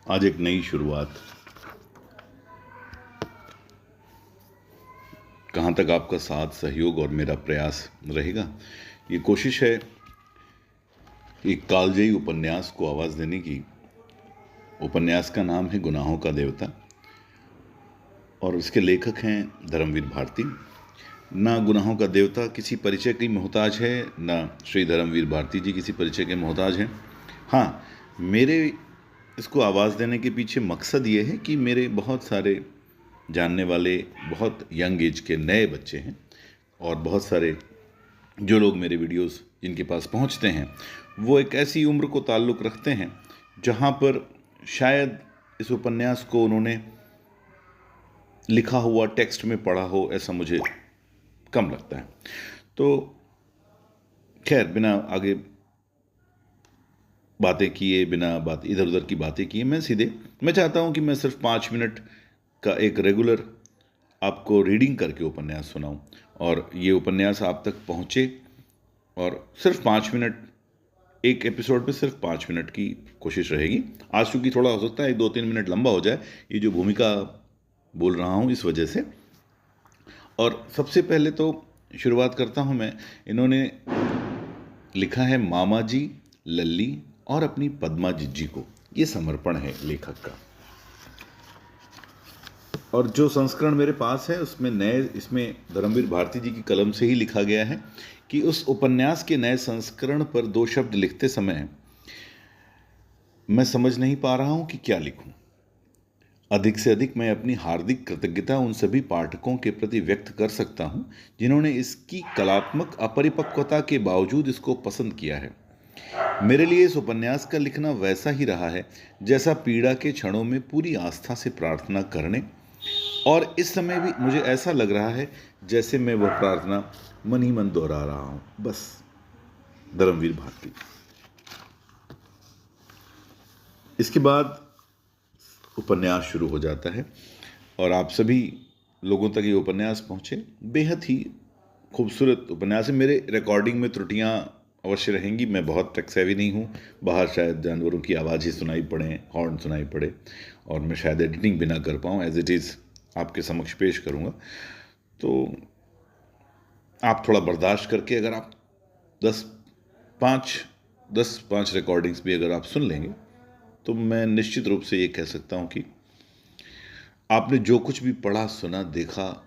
आज एक नई शुरुआत। कहाँ तक आपका साथ सहयोग और मेरा प्रयास रहेगा, ये कोशिश है एक कालजयी उपन्यास को आवाज़ देने की। उपन्यास का नाम है गुनाहों का देवता और इसके लेखक हैं धर्मवीर भारती। ना गुनाहों का देवता किसी परिचय की मोहताज है, ना श्री धर्मवीर भारती जी किसी परिचय के मोहताज हैं। हाँ, मेरे इसको आवाज़ देने के पीछे मकसद ये है कि मेरे बहुत सारे जानने वाले बहुत यंग एज के नए बच्चे हैं और बहुत सारे जो लोग मेरे वीडियोस जिनके पास पहुंचते हैं वो एक ऐसी उम्र को ताल्लुक़ रखते हैं जहां पर शायद इस उपन्यास को उन्होंने लिखा हुआ टेक्स्ट में पढ़ा हो, ऐसा मुझे कम लगता है। तो खैर, बिना आगे बातें किए, बिना बात इधर उधर की बातें किए, मैं चाहता हूं कि मैं सिर्फ 5 मिनट का एक रेगुलर आपको रीडिंग करके उपन्यास सुनाऊं और ये उपन्यास आप तक पहुंचे। और सिर्फ 5 मिनट, एक एपिसोड में सिर्फ 5 मिनट की कोशिश रहेगी। आज चूँकि थोड़ा हो सकता है 2-3 मिनट लंबा हो जाए, ये जो भूमिका बोल रहा हूँ इस वजह से। और सबसे पहले तो शुरुआत करता हूँ मैं। इन्होंने लिखा है मामा जी, लल्ली और अपनी पद्मा जिज्जी को। ये समर्पण है लेखक का। और जो संस्करण मेरे पास है इसमें धर्मवीर भारती जी की कलम से ही लिखा गया है कि उस उपन्यास के नए संस्करण पर 2 शब्द लिखते समय मैं समझ नहीं पा रहा हूं कि क्या लिखूं। अधिक से अधिक मैं अपनी हार्दिक कृतज्ञता उन सभी पाठकों के प्रति व्यक्त कर सकता हूं जिन्होंने इसकी कलात्मक अपरिपक्वता के बावजूद इसको पसंद किया है। मेरे लिए इस उपन्यास का लिखना वैसा ही रहा है जैसा पीड़ा के क्षणों में पूरी आस्था से प्रार्थना करने, और इस समय भी मुझे ऐसा लग रहा है जैसे मैं वह प्रार्थना मन ही मन दोहरा रहा हूं। बस। धर्मवीर भारती। इसके बाद उपन्यास शुरू हो जाता है और आप सभी लोगों तक ये उपन्यास पहुंचे। बेहद ही खूबसूरत उपन्यास है। मेरे रिकॉर्डिंग में त्रुटियां अवश्य रहेंगी। मैं बहुत टेक सेवी नहीं हूँ। बाहर शायद जानवरों की आवाज़ ही सुनाई पड़े, हॉर्न सुनाई पड़े, और मैं शायद एडिटिंग भी ना कर पाऊँ। एज इट इज़ आपके समक्ष पेश करूँगा, तो आप थोड़ा बर्दाश्त करके अगर आप 10-5 रिकॉर्डिंग्स भी अगर आप सुन लेंगे तो मैं निश्चित रूप से ये कह सकता हूँ कि आपने जो कुछ भी पढ़ा, सुना, देखा,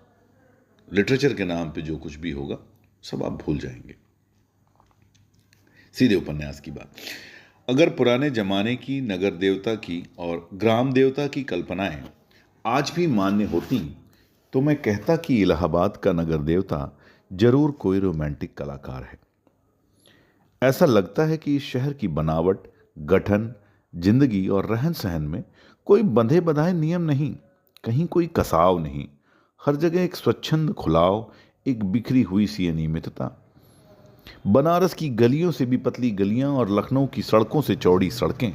लिटरेचर के नाम पे जो कुछ भी होगा सब आप भूल जाएंगे। सीधे उपन्यास की बात। अगर पुराने जमाने की नगर देवता की और ग्राम देवता की कल्पनाएं आज भी मान्य होती तो मैं कहता कि इलाहाबाद का नगर देवता जरूर कोई रोमांटिक कलाकार है। ऐसा लगता है कि इस शहर की बनावट, गठन, जिंदगी और रहन सहन में कोई बंधे बंधाए नियम नहीं, कहीं कोई कसाव नहीं। हर जगह एक स्वच्छंद खुलाव, एक बिखरी हुई सी अनियमितता। बनारस की गलियों से भी पतली गलियां और लखनऊ की सड़कों से चौड़ी सड़कें,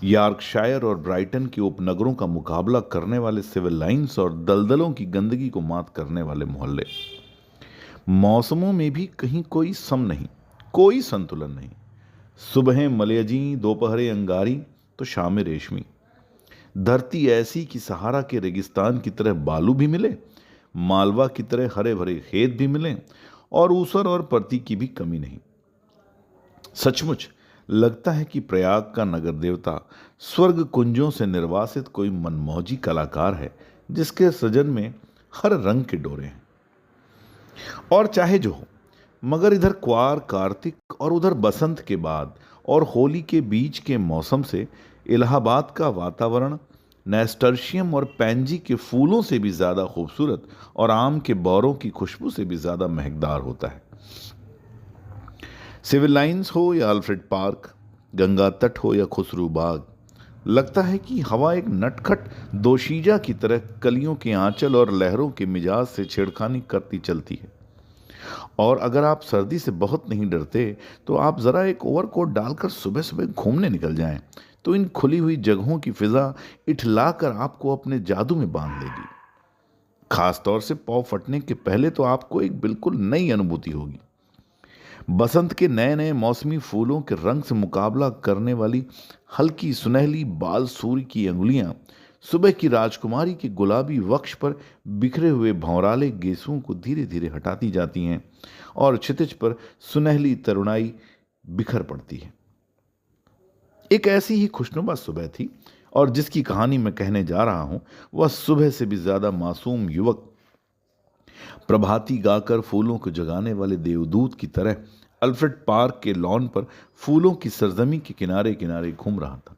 यॉर्कशायर और ब्राइटन के उपनगरों का मुकाबला करने वाले सिविल लाइंस और दलदलों की गंदगी को मात करने वाले मोहल्ले। मौसमों में भी कहीं कोई सम नहीं, कोई संतुलन नहीं। सुबहें मलयजी, दोपहरें अंगारी तो शामें रेशमी। धरती ऐसी कि सहारा के रेगिस्तान की तरह बालू भी मिले, मालवा की तरह हरे भरे खेत भी मिले, और ऊसर और परती की भी कमी नहीं। सचमुच लगता है कि प्रयाग का नगर देवता स्वर्ग कुंजों से निर्वासित कोई मनमौजी कलाकार है जिसके सृजन में हर रंग के डोरे हैं। और चाहे जो हो, मगर इधर क्वार, कार्तिक और उधर बसंत के बाद और होली के बीच के मौसम से इलाहाबाद का वातावरण नेस्टर्शियम और पैंजी के फूलों से भी ज़्यादा खूबसूरत और आम के बौरों की खुशबू से भी ज़्यादा महकदार होता है। सिविल लाइंस हो या अल्फ्रेड पार्क, गंगा तट हो या खुसरू बाग, लगता है कि हवा एक नटखट दोशीजा की तरह कलियों के आंचल और लहरों के मिजाज से छेड़खानी करती चलती है। और अगर आप सर्दी से बहुत नहीं डरते तो आप ज़रा एक ओवरकोट डालकर सुबह सुबह घूमने निकल जाएं, तो इन खुली हुई जगहों की फिजा इठलाकर आपको अपने जादू में बांध लेगी। खास तौर से पाँव फटने के पहले तो आपको एक बिल्कुल नई अनुभूति होगी। बसंत के नए नए मौसमी फूलों के रंग से मुकाबला करने वाली हल्की सुनहली बाल सूर्य की अंगुलियां सुबह की राजकुमारी के गुलाबी वक्ष पर बिखरे हुए भंवराले गेसुओं को धीरे धीरे हटाती जाती हैं और क्षितिज पर सुनहली तरुणाई बिखर पड़ती है। एक ऐसी ही खुशनुमा सुबह थी और जिसकी कहानी मैं कहने जा रहा हूं वह सुबह से भी ज्यादा मासूम युवक प्रभाती गाकर फूलों को जगाने वाले देवदूत की तरह अल्फ्रेड पार्क के लॉन पर फूलों की सरजमी के किनारे किनारे घूम रहा था।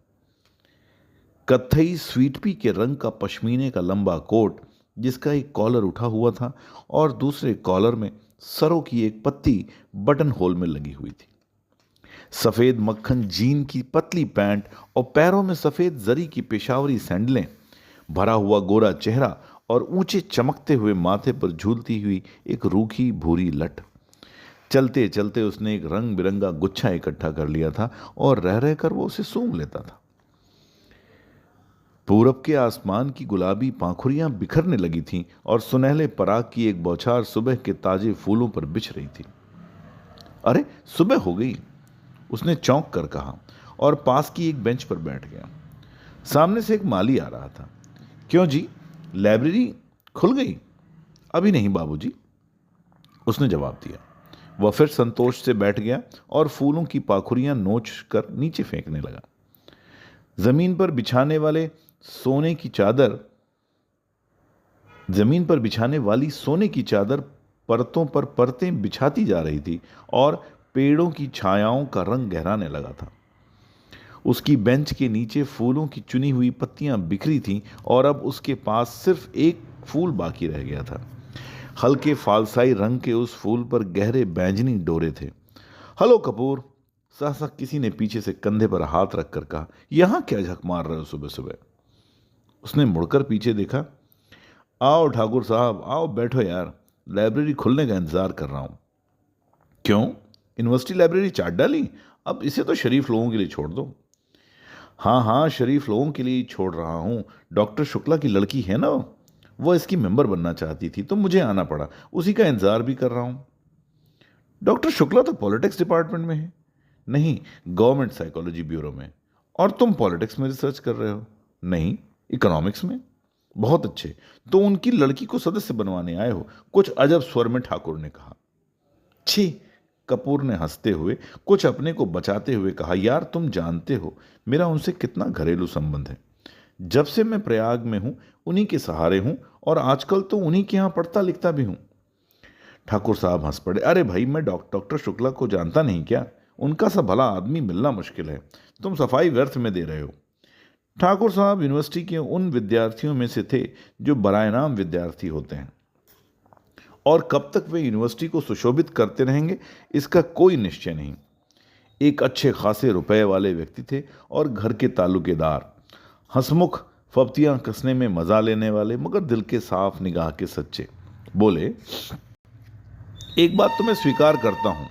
कत्थई स्वीट पी के रंग का पश्मीने का लंबा कोट जिसका एक कॉलर उठा हुआ था और दूसरे कॉलर में सरों की एक पत्ती बटन होल में लगी हुई थी। सफेद मक्खन जीन की पतली पैंट और पैरों में सफेद जरी की पेशावरी सैंडलें, भरा हुआ गोरा चेहरा और ऊंचे चमकते हुए माथे पर झूलती हुई एक रूखी भूरी लट। चलते चलते उसने एक रंग बिरंगा गुच्छा इकट्ठा कर लिया था और रह रहकर वो उसे सूंघ लेता था। पूरब के आसमान की गुलाबी पांखुरियां बिखरने लगी थीं और सुनहले पराग की एक बौछार सुबह के ताजे फूलों पर बिछ रही थी। अरे सुबह हो गई, उसने चौंक कर कहा और पास की एक बेंच पर बैठ गया। सामने से एक माली आ रहा था। क्यों जी, लाइब्रेरी खुल गई? अभी नहीं बाबूजी, उसने जवाब दिया। वह फिर संतोष से बैठ गया और फूलों की पाखुरियां नोच कर नीचे फेंकने लगा। जमीन पर बिछाने वाली सोने की चादर परतों पर परतें बिछाती जा रही थी और पेड़ों की छायाओं का रंग गहराने लगा था। उसकी बेंच के नीचे फूलों की चुनी हुई पत्तियां बिखरी थीं और अब उसके पास सिर्फ एक फूल बाकी रह गया था। हल्के फालसाई रंग के उस फूल पर गहरे बैंजनी डोरे थे। हेलो कपूर, सहसा किसी ने पीछे से कंधे पर हाथ रखकर कहा। यहां क्या झक मार रहे हो सुबह सुबह? उसने मुड़कर पीछे देखा। आओ ठाकुर साहब, आओ बैठो यार, लाइब्रेरी खुलने का इंतजार कर रहा हूं। क्यों, यूनिवर्सिटी लाइब्रेरी चाट डाली? अब इसे तो शरीफ लोगों के लिए छोड़ दो। हाँ हाँ, शरीफ लोगों के लिए ही छोड़ रहा हूँ। डॉक्टर शुक्ला की लड़की है ना, वो इसकी मेंबर बनना चाहती थी तो मुझे आना पड़ा, उसी का इंतजार भी कर रहा हूँ। डॉक्टर शुक्ला तो पॉलिटिक्स डिपार्टमेंट में है। नहीं, गवर्नमेंट साइकोलॉजी ब्यूरो में। और तुम पॉलिटिक्स में रिसर्च कर रहे हो? नहीं, इकोनॉमिक्स में। बहुत अच्छे, तो उनकी लड़की को सदस्य बनवाने आए हो? कुछ अजब स्वर में ठाकुर ने कहा। छी, कपूर ने हंसते हुए कुछ अपने को बचाते हुए कहा। यार तुम जानते हो मेरा उनसे कितना घरेलू संबंध है। जब से मैं प्रयाग में हूं उन्हीं के सहारे हूं और आजकल तो उन्हीं के यहां पढ़ता लिखता भी हूं। ठाकुर साहब हंस पड़े। अरे भाई, मैं डॉक्टर शुक्ला को जानता नहीं क्या? उनका सा भला आदमी मिलना मुश्किल है, तुम सफाई व्यर्थ में दे रहे हो। ठाकुर साहब यूनिवर्सिटी के उन विद्यार्थियों में से थे जो बराए नाम विद्यार्थी होते हैं और कब तक वे यूनिवर्सिटी को सुशोभित करते रहेंगे इसका कोई निश्चय नहीं। एक अच्छे खासे रुपए वाले व्यक्ति थे और घर के ताल्लुकेदार, हंसमुख, फब्तियां कसने में मजा लेने वाले मगर दिल के साफ निगाह के सच्चे। बोले, एक बात तो मैं स्वीकार करता हूं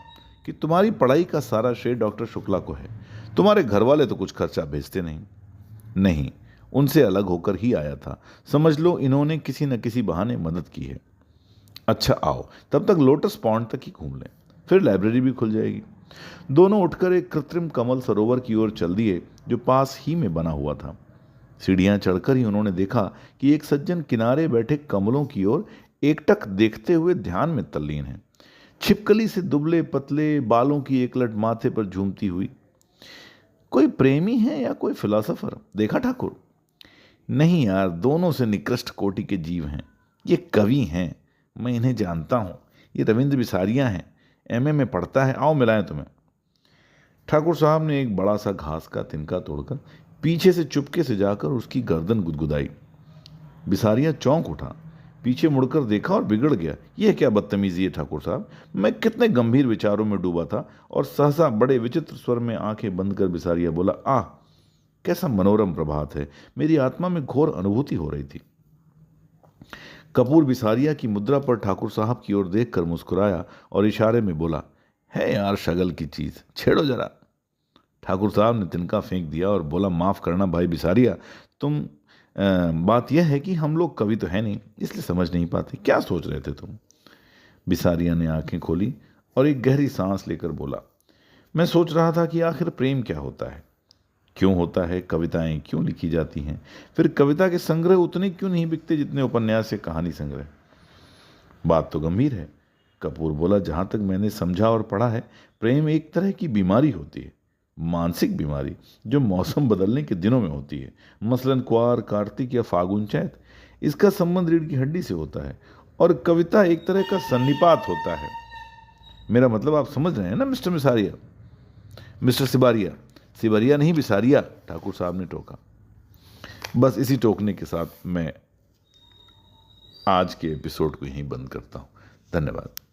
कि तुम्हारी पढ़ाई का सारा श्रेय डॉक्टर शुक्ला को है। तुम्हारे घर वाले तो कुछ खर्चा भेजते नहीं। नहीं, उनसे अलग होकर ही आया था। समझ लो इन्होंने किसी न किसी बहाने मदद की है। अच्छा आओ, तब तक लोटस पॉन्ड तक ही घूम लें, फिर लाइब्रेरी भी खुल जाएगी। दोनों उठकर एक कृत्रिम कमल सरोवर की ओर चल दिए जो पास ही में बना हुआ था। सीढ़ियां चढ़कर ही उन्होंने देखा कि एक सज्जन किनारे बैठे कमलों की ओर एकटक देखते हुए ध्यान में तल्लीन है। छिपकली से दुबले पतले बालों की एक लट माथे पर झूमती हुई। कोई प्रेमी है या कोई फिलोसोफर? देखा ठाकुर? नहीं यार, दोनों से निकृष्ट कोटि के जीव हैं। ये कवि हैं, मैं इन्हें जानता हूं। ये रविंद्र बिसारिया हैं, एमए में पढ़ता है। आओ मिलाएं तुम्हें। ठाकुर साहब ने एक बड़ा सा घास का तिनका तोड़कर पीछे से चुपके से जाकर उसकी गर्दन गुदगुदाई। बिसारिया चौंक उठा, पीछे मुड़कर देखा और बिगड़ गया। यह क्या बदतमीजी है ठाकुर साहब, मैं कितने गंभीर विचारों में डूबा था। और सहसा बड़े विचित्र स्वर में आंखें बंद कर बिसारिया बोला, आह कैसा मनोरम प्रभात है। मेरी आत्मा में घोर अनुभूति हो रही थी। कपूर बिसारिया की मुद्रा पर ठाकुर साहब की ओर देखकर मुस्कुराया और इशारे में बोला, है यार शगल की चीज, छेड़ो जरा। ठाकुर साहब ने तिनका फेंक दिया और बोला, माफ करना भाई बिसारिया, बात यह है कि हम लोग कवि तो है नहीं, इसलिए समझ नहीं पाते। क्या सोच रहे थे तुम? बिसारिया ने आंखें खोली और एक गहरी सांस लेकर बोला, मैं सोच रहा था कि आखिर प्रेम क्या होता है, क्यों होता है, कविताएं क्यों लिखी जाती हैं, फिर कविता के संग्रह उतने क्यों नहीं बिकते जितने उपन्यास या कहानी संग्रह। बात तो गंभीर है। कपूर बोला, जहां तक मैंने समझा और पढ़ा है, प्रेम एक तरह की बीमारी होती है, मानसिक बीमारी, जो मौसम बदलने के दिनों में होती है। मसलन क्वार, कार्तिक या फागुन, चैत। इसका संबंध रीढ़ की हड्डी से होता है और कविता एक तरह का सन्निपात होता है। मेरा मतलब आप समझ रहे हैं ना मिस्टर मिसारिया, मिस्टर सिबारिया। सिबारिया नहीं, बिसारिया, ठाकुर साहब ने टोका। बस इसी टोकने के साथ मैं आज के एपिसोड को यहीं बंद करता हूं। धन्यवाद।